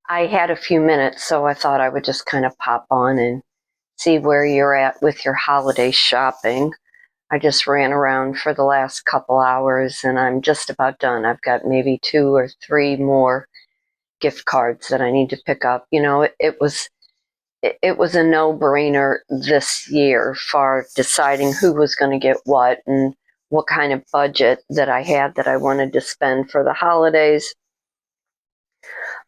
I had a few minutes, so I thought I would just kind of pop on and see where you're at with your holiday shopping. I just ran around for the last couple hours and I'm just about done. I've got maybe 2 or 3 more gift cards that I need to pick up. You know, it was a no-brainer this year for deciding who was going to get what and what kind of budget that I had that I wanted to spend for the holidays.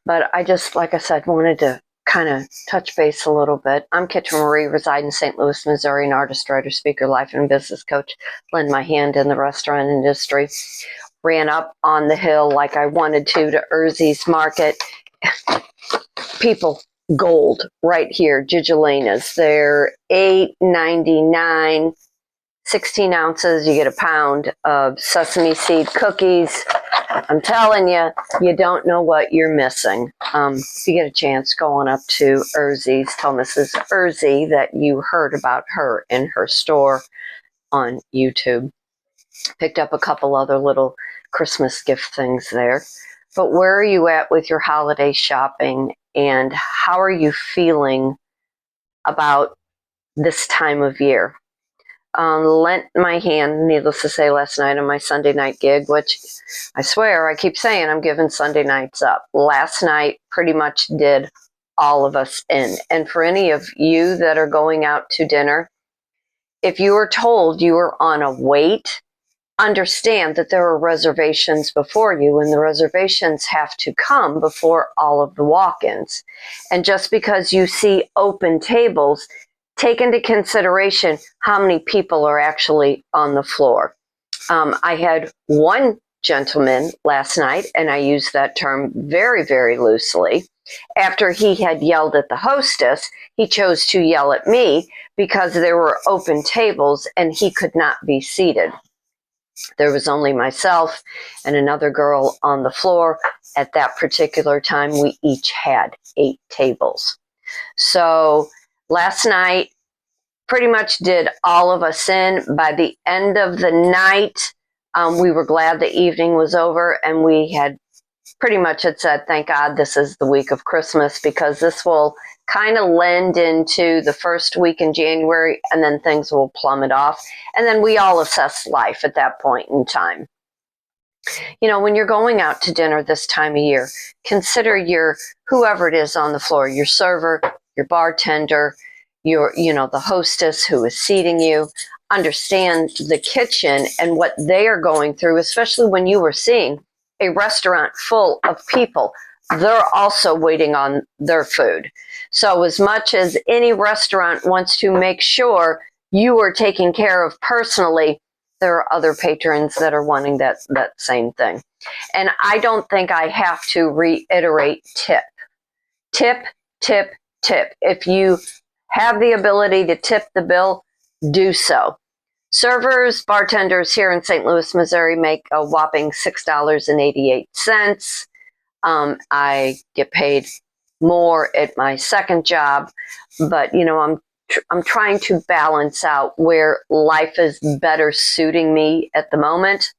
But I just, like I said, wanted to kind of touch base a little bit. I'm Kitryn Marie, reside in St. Louis, Missouri, an artist, writer, speaker, life and business coach. Lend my hand in the restaurant industry. Ran up on the hill like I wanted to URZI's market. People, gold right here, Gigulanias. They're $8.99, 16 ounces. You get a pound of sesame seed cookies. I'm telling you, you don't know what you're missing. If you get a chance, go on up to URZI's. Tell Mrs. URZI that you heard about her in her store on YouTube. Picked up a couple other little Christmas gift things there. But where are you at with your holiday shopping, and how are you feeling about this time of year? Lent my hand, needless to say, last night on my Sunday night gig, which I swear I keep saying I'm giving Sunday nights up. Last night pretty much did all of us in. And for any of you that are going out to dinner, if you are told you are on a wait, understand that there are reservations before you, and the reservations have to come before all of the walk-ins. And just because you see open tables, take into consideration how many people are actually on the floor. I had one gentleman last night, and I use that term very, very loosely. After he had yelled at the hostess, he chose to yell at me because there were open tables and he could not be seated. There was only myself and another girl on the floor. At that particular time, we each had 8 tables. So last night pretty much did all of us in. By the end of the night, we were glad the evening was over, and we had pretty much had said, thank God this is the week of Christmas, because this will kind of lend into the first week in January, and then things will plummet off. And then we all assess life at that point in time. You know, when you're going out to dinner this time of year, consider your, whoever it is on the floor, your server, your bartender, your, the hostess who is seating you. Understand the kitchen and what they are going through, especially when you were seeing a restaurant full of people. They're also waiting on their food. So as much as any restaurant wants to make sure you are taken care of personally, there are other patrons that are wanting that same thing. And I don't think I have to reiterate tip. Tip, tip, tip. If you have the ability to tip the bill, do so. Servers, bartenders here in St. Louis, Missouri make a whopping $6.88. I get paid more at my second job, but I'm trying to balance out where life is better suiting me at the moment.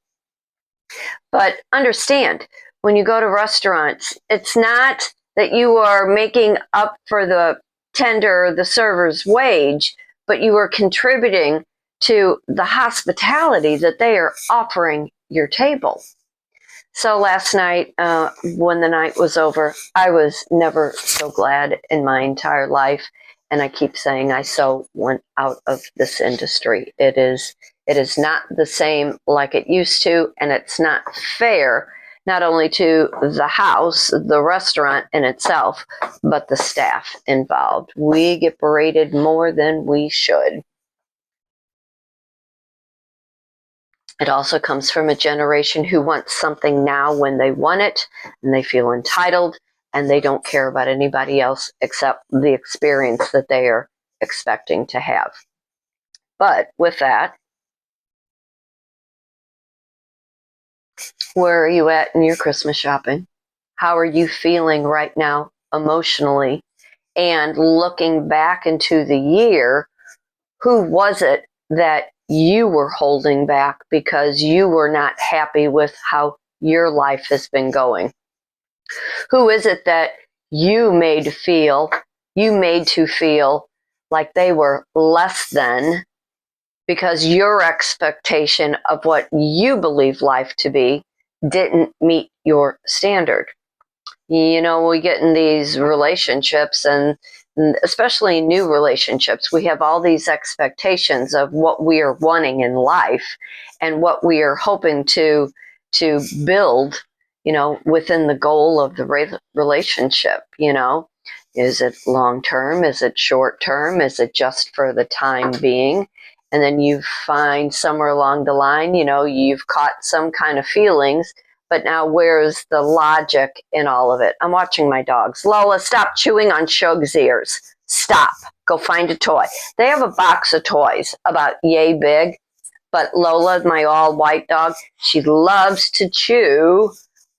But understand, when you go to restaurants, it's not that you are making up for the tender or the server's wage, but you are contributing to the hospitality that they are offering your table. So last night, when the night was over, I was never so glad in my entire life. And I keep saying I so went out of this industry. It is not the same like it used to, and it's not fair, not only to the house, the restaurant in itself, but the staff involved. We get berated more than we should. It also comes from a generation who wants something now when they want it, and they feel entitled, and they don't care about anybody else except the experience that they are expecting to have. But with that, where are you at in your Christmas shopping? How are you feeling right now emotionally? And looking back into the year, who was it that you were holding back because you were not happy with how your life has been going? Who is it that you made to feel like they were less than because your expectation of what you believe life to be didn't meet your standard. You know, we get in these relationships, and especially new relationships, we have all these expectations of what we are wanting in life and what we are hoping to build, you know, within the goal of the relationship. You know, is it long term? Is it short term? Is it just for the time being? And then you find somewhere along the line, you know, you've caught some kind of feelings, but now where's the logic in all of it? I'm watching my dogs. Lola, stop chewing on Shug's ears. Stop. Go find a toy. They have a box of toys about yay big, but Lola, my all-white dog, she loves to chew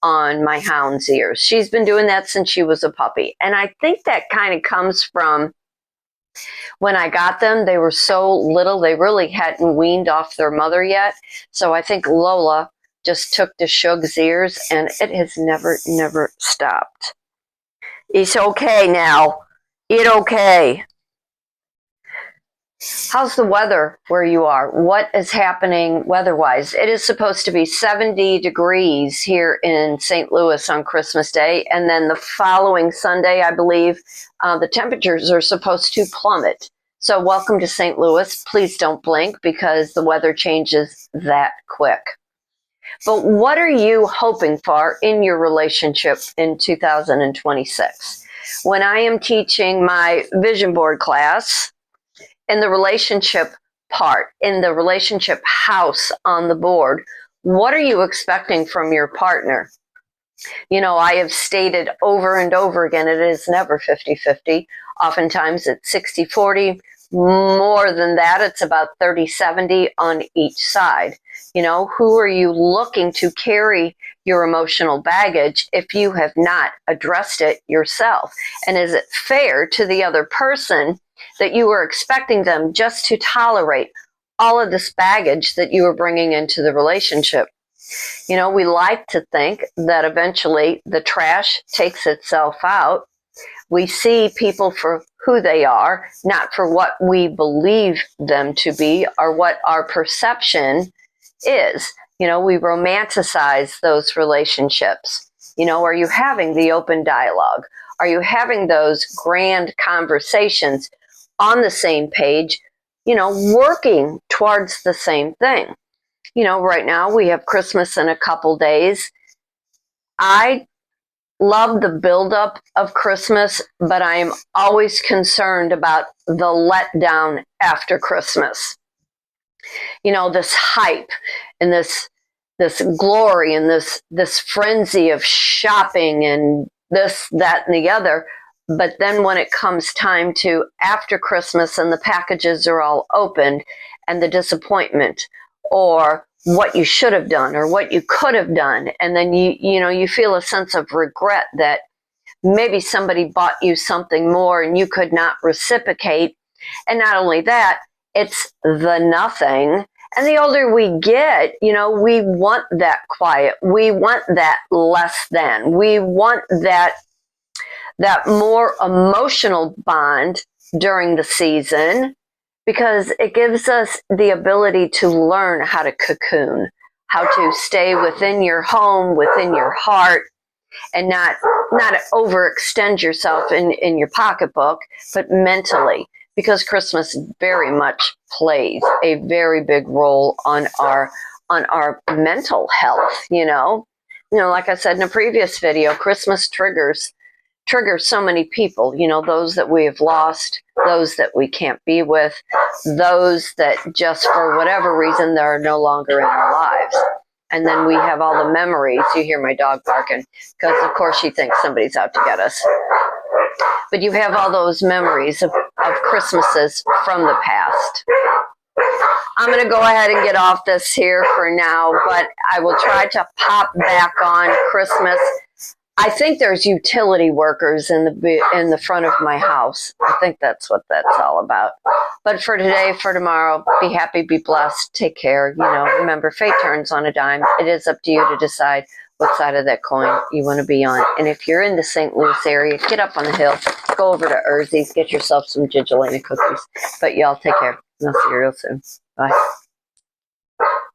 on my hound's ears. She's been doing that since she was a puppy. And I think that kind of comes from when I got them, they were so little, they really hadn't weaned off their mother yet. So I think Lola just took to Shug's ears, and it has never stopped. It's okay now. It's okay. How's the weather where you are? What is happening weather-wise? It is supposed to be 70 degrees here in St. Louis on Christmas Day, and then the following Sunday, I believe, the temperatures are supposed to plummet. So welcome to St. Louis. Please don't blink because the weather changes that quick. But what are you hoping for in your relationship in 2026? When I am teaching my vision board class, in the relationship part, in the relationship house on the board, what are you expecting from your partner? You know, I have stated over and over again, it is never 50-50. Oftentimes it's 60-40. More than that, it's about 30-70 on each side. You know, who are you looking to carry your emotional baggage if you have not addressed it yourself? And is it fair to the other person that you were expecting them just to tolerate all of this baggage that you were bringing into the relationship? You know, we like to think that eventually the trash takes itself out. We see people for who they are, not for what we believe them to be or what our perception is. You know, we romanticize those relationships. You know, are you having the open dialogue? Are you having those grand conversations on the same page, you know, working towards the same thing? You know, right now we have Christmas in a couple days. I love the buildup of Christmas, but I am always concerned about the letdown after Christmas. You know, this hype and this glory and this frenzy of shopping and this, that, and the other. But then when it comes time to after Christmas and the packages are all opened and the disappointment or what you should have done or what you could have done, and then you feel a sense of regret that maybe somebody bought you something more and you could not reciprocate. And not only that, it's the nothing. And the older we get, you know, we want that quiet. We want that less than. We want that more emotional bond during the season, because it gives us the ability to learn how to cocoon, how to stay within your home, within your heart, and not overextend yourself in your pocketbook, but mentally, because Christmas very much plays a very big role on our mental health. You know, like I said in a previous video, Christmas triggers so many people, you know, those that we have lost, those that we can't be with, those that just for whatever reason they're no longer in our lives. And then we have all the memories. You hear my dog barking because of course she thinks somebody's out to get us. But you have all those memories of Christmases from the past. I'm going to go ahead and get off this here for now, but I will try to pop back on Christmas. I think there's utility workers in the front of my house. I think that's what that's all about. But for today, for tomorrow, be happy, be blessed, take care. You know, remember, fate turns on a dime. It is up to you to decide what side of that coin you want to be on. And if you're in the St. Louis area, get up on the hill, go over to URZI's, get yourself some Gigulania cookies. But y'all take care, and I'll see you real soon. Bye.